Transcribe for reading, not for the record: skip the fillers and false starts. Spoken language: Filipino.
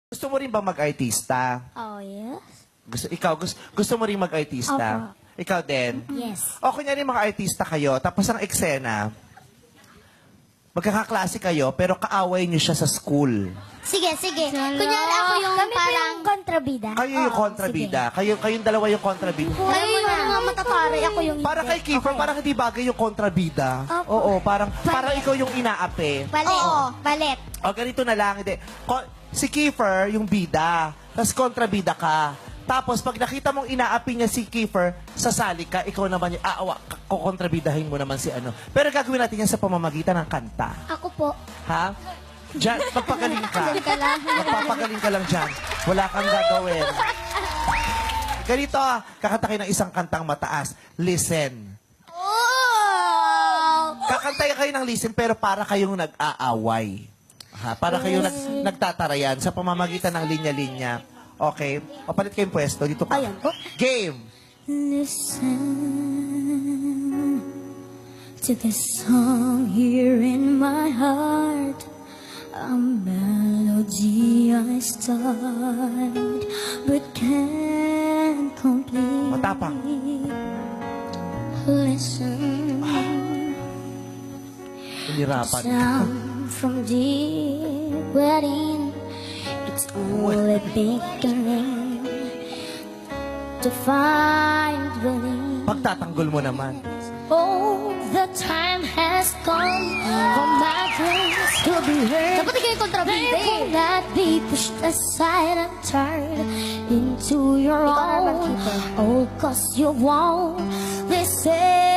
Gusto mo rin ba mag-artista? Oh, yes. Gusto mo rin mag-artista? Opo. Ikaw din? Yes. O kunyari mga artista kayo, tapos ang eksena, magkakaklase kayo, pero kaaway niyo siya sa school. Sige. Kunyari ako yung Kami po parang... yung kontrabida. Kayo yung Oo, kontrabida. Kayong dalawa yung kontrabida. Kayo yung mga matataray, ako yung... Para kay Kiefer, parang hindi bagay yung kontrabida. Oo, parang ikaw yung inaapi. Balet. Oo, balet. O ganito na lang, hindi. Si Kiefer, yung bida. Tapos kontrabida ka. Tapos pag nakita mong inaapi niya si Kiefer, sasali ka, ikaw naman yung kukontrabidahin mo naman si ano. Pero gagawin natin yan sa pamamagitan ng kanta. Ako po. Ha? Diyan, magpagaling ka. Magpapagaling ka lang dyan. Wala kang gagawin. Ganito, kakanta kayo ng isang kantang mataas. Listen. Oh! Kakanta kayo ng listen, pero para kayong nag-aaway. Ha? Para kayong nagtatarayan sa pamamagitan ng linya-linya. Okay? O, palit kayong pwesto. Dito ka. Ayan po. Game! Listen to the song here in my heart, a melody I start but can't complete. Matapang. Listen, Hinirapan. sound from deep within. It's only beginning to find relief. Pagtatanggol mo naman. Oh, the time has come for my dreams to be heard. Dapat ikaw yung kontrabida They eh. will not be pushed aside and turned into your Ikaw naman, own. Keeper. Oh, 'cause you won't listen.